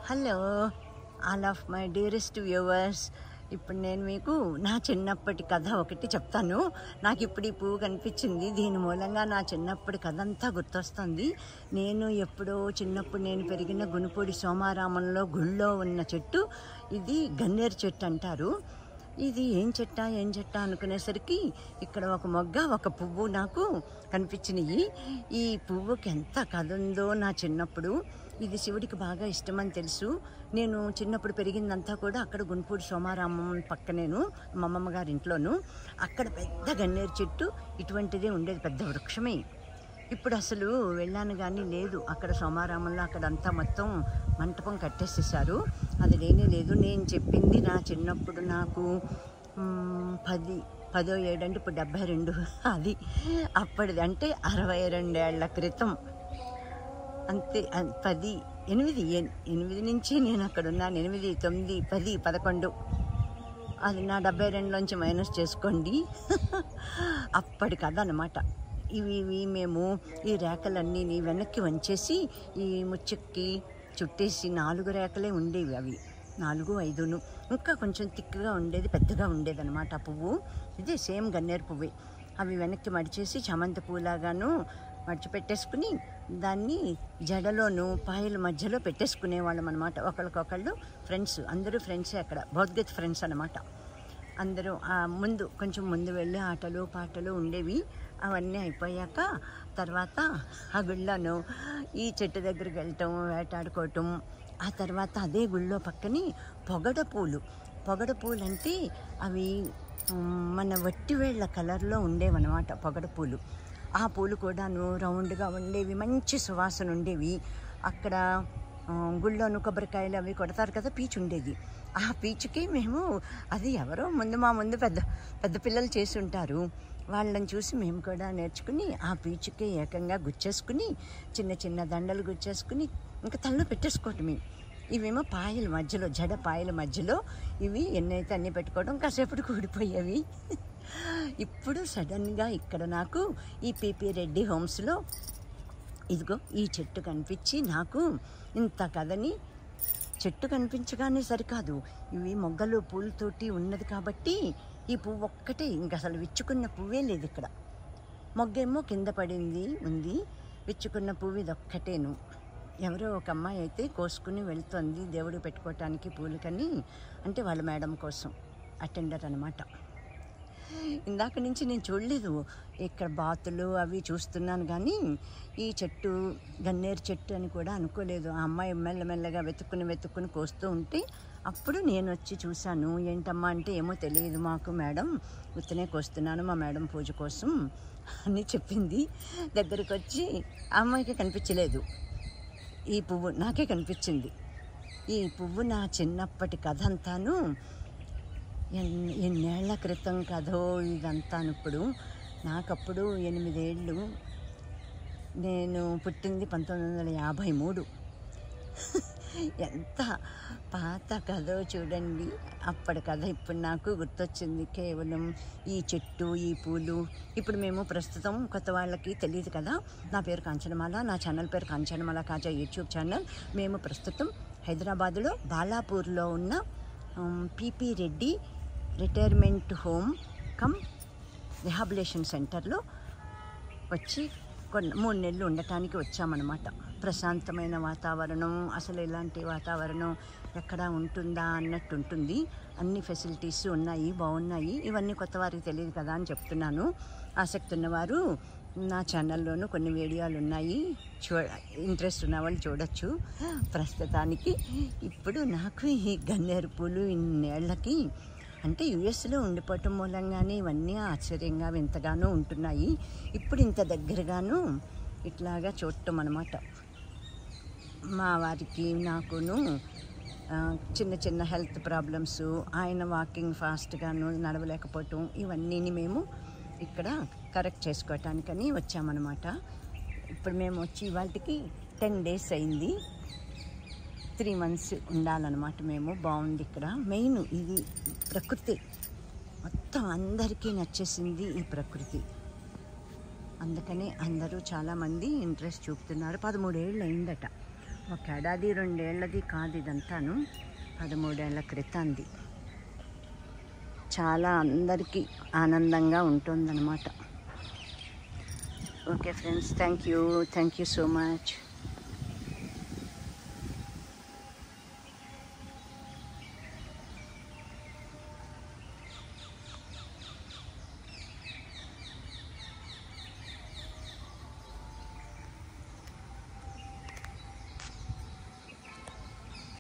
Hello all of my dearest viewers. ఇప్పుడు నేను మీకు నా చిన్నప్పటి కథ ఒకటి చెప్తాను. నాకు ఇప్పుడు ఈ పువ్వు కనిపించింది, దీని మూలంగా నా చిన్నప్పటి కథ అంతా గుర్తొస్తుంది. నేను ఎప్పుడో చిన్నప్పుడు నేను పెరిగిన గునుపూడి సోమారామంలో గుళ్ళో ఉన్న చెట్టు ఇది గన్నేరు చెట్టు అంటారు. ఇది ఏం చెట్ట అనుకునేసరికి ఇక్కడ ఒక మొగ్గ ఒక పువ్వు నాకు కనిపించినాయి. ఈ పువ్వుకి ఎంత కథ ఉందో నా చిన్నప్పుడు. ఇది శివుడికి బాగా ఇష్టమని తెలుసు. నేను చిన్నప్పుడు పెరిగిందంతా కూడా అక్కడ గునుపూడి సోమారామం పక్కనేను, మా అమ్మమ్మ గారి ఇంట్లోను. అక్కడ పెద్ద గన్నేరు చెట్టు ఇటువంటిదే ఉండేది, పెద్ద వృక్షమే. ఇప్పుడు అసలు వెళ్ళాను కానీ లేదు. అక్కడ సోమారామంలో అక్కడంతా మొత్తం మంటపం కట్టేసేసారు, అది లేనే లేదు. నేను చెప్పింది నా చిన్నప్పుడు, నాకు 10 ఏడు అంటే ఇప్పుడు 72, అది అప్పటిది అంటే 62 ఏళ్ల క్రితం అంతే. 8 నుంచి నేను అక్కడ ఉన్నాను. 8, 9, 10, 11, అది నా 72లోంచి మైనస్ చేసుకోండి. అప్పటి కథ అన్నమాట. ఇవి మేము ఈ రేఖలన్నీ వెనక్కి వంచేసి ఈ ముచ్చెక్కి చుట్టేసి 4 రేఖలే ఉండేవి. అవి 4, 5 ఇంకా కొంచెం తిక్కుగా ఉండేది, పెద్దగా ఉండేది అనమాట ఆ పువ్వు. ఇదే సేమ్ గన్నేరు పువ్వే. అవి వెనక్కి మడిచేసి చామంతి పువ్వులాగాను మడిచిపెట్టేసుకుని దాన్ని జడలోను పాయల మధ్యలో పెట్టేసుకునేవాళ్ళం అనమాట. ఒకళ్ళకొకళ్ళు ఫ్రెండ్స్, అందరూ ఫ్రెండ్సే అక్కడ, భగవద్గీత ఫ్రెండ్స్ అనమాట. అందరూ ముందు కొంచెం ముందు వెళ్ళి ఆటలు పాటలు ఉండేవి. అవన్నీ అయిపోయాక తర్వాత ఆ గుళ్ళోను ఈ చెట్టు దగ్గరికి వెళ్ళటం, వేటాడుకోవటం. ఆ తర్వాత అదే గుళ్ళో పక్కని పొగడ పూలు అంటే అవి మన వట్టివేళ్ల కలర్లో ఉండేవన్నమాట పొగడ పూలు. ఆ పూలు కూడాను రౌండ్గా ఉండేవి, మంచి సువాసన ఉండేవి. అక్కడ గుళ్ళోను కొబ్బరికాయలు అవి కొడతారు కదా, పీచు ఉండేది. ఆ పీచుకి మేము, అది ఎవరో మా ముందు పెద్ద పెద్ద పిల్లలు చేసి ఉంటారు, వాళ్ళని చూసి మేము కూడా నేర్చుకుని ఆ పీచుకి ఏకంగా గుచ్చేసుకుని చిన్న చిన్న దండలు గుచ్చేసుకుని ఇంకా తలలో పెట్టేసుకోవటమే. ఇవేమో పాయల మధ్యలో, జడ పాయల మధ్యలో ఇవి ఎన్నైతే అన్నీ పెట్టుకోవడం, కాసేపటికి ఊడిపోయేవి. ఇప్పుడు సడన్గా ఇక్కడ నాకు ఈ పిపి రెడ్డి హోమ్స్లో ఇదిగో ఈ చెట్టు కనిపించి, నాకు ఇంత కథని, చెట్టు కనిపించగానే సరికాదు, ఇవి మొగ్గలు పూలతోటి ఉన్నది కాబట్టి ఈ పువ్వు ఒక్కటే, ఇంక అసలు విచ్చుకున్న పువ్వే లేదు ఇక్కడ. మొగ్గేమో కింద పడింది ఉంది, విచ్చుకున్న పువ్వు ఇదొక్కటేను. ఎవరో ఒక అమ్మాయి అయితే కోసుకుని వెళ్తుంది దేవుడు పెట్టుకోవటానికి పూలకని, అంటే వాళ్ళ మేడం కోసం, అటెండర్ అనమాట. ఇందాక నుంచి నేను చూడలేదు, ఇక్కడ బాతులు అవి చూస్తున్నాను కానీ ఈ చెట్టు గన్నేరు చెట్టు అని కూడా అనుకోలేదు. ఆ అమ్మాయి మెల్లమెల్లగా వెతుక్కుని కోస్తూ ఉంటే అప్పుడు నేను వచ్చి చూశాను. ఏంటమ్మా అంటే, ఏమో తెలియదు మాకు మేడం, ఉత్తనే కోస్తున్నాను మా మేడం పూజ కోసం అని చెప్పింది. దగ్గరికి వచ్చి ఆ అమ్మాయికి కనిపించలేదు, ఈ పువ్వు నాకే కనిపించింది. ఈ పువ్వు నా చిన్నప్పటి కథ అంతాను, ఎన్నేళ్ల క్రితం కథో ఇదంతా. ఇప్పుడు నాకప్పుడు 8 ఏళ్ళు, నేను పుట్టింది 1953. ఎంత పాత కథో చూడండి. అప్పటి కథ ఇప్పుడు నాకు గుర్తొచ్చింది. కేవలం ఈ చెట్టు, ఈ పూలు. ఇప్పుడు మేము ప్రస్తుతం కొత్త వాళ్ళకి తెలియదు కదా, నా పేరు కాంచనమాల, నా ఛానల్ పేరు కాంచనమాల కాజా యూట్యూబ్ ఛానల్. మేము ప్రస్తుతం హైదరాబాదులో బాలాపూర్లో ఉన్న PP Reddy retirement home cum rehabilitation సెంటర్లో వచ్చి 3 నెలలు ఉండటానికి వచ్చామన్నమాట. ప్రశాంతమైన వాతావరణం, అసలు ఇలాంటి వాతావరణం ఎక్కడా ఉంటుందా అన్నట్టు ఉంటుంది. అన్ని ఫెసిలిటీస్ ఉన్నాయి, బాగున్నాయి. ఇవన్నీ కొత్త వారికి తెలియదు కదా అని చెప్తున్నాను. ఆసక్తి ఉన్నవారు నా ఛానల్లోనూ కొన్ని వీడియోలు ఉన్నాయి, ఇంట్రెస్ట్ ఉన్న వాళ్ళు చూడొచ్చు. ప్రస్తుతానికి ఇప్పుడు నాకు ఈ గన్నేరు పూలు ఇన్నేళ్లకి, అంటే యుఎస్లో ఉండిపోవటం మూలంగానే ఇవన్నీ ఆశ్చర్యంగా వింతగానూ ఉంటున్నాయి. ఇప్పుడు ఇంత దగ్గరగాను ఇట్లాగా చూడటం అన్నమాట. మా వారికి నాకును చిన్న చిన్న హెల్త్ ప్రాబ్లమ్స్, ఆయన వాకింగ్ ఫాస్ట్గాను నడవలేకపోవటం, ఇవన్నీ మేము ఇక్కడ కరెక్ట్ చేసుకోవటానికని వచ్చామన్నమాట. ఇప్పుడు మేము వచ్చి ఇవాళకి 10 days అయింది. 3 months ఉండాలన్నమాట మేము. బాగుంది ఇక్కడ. మెయిన్ ఇది ప్రకృతి, మొత్తం అందరికీ నచ్చేసింది ఈ ప్రకృతి. అందుకని అందరూ చాలామంది ఇంట్రెస్ట్ చూపుతున్నారు. 13 ఏళ్ళు అయిందట ఒక ఏడాది 2 ఏళ్ళది కాదు, ఇదంతాను 13 ఏళ్ళ క్రితంది. చాలా అందరికీ ఆనందంగా ఉంటుందన్నమాట. Okay friends, thank you so much.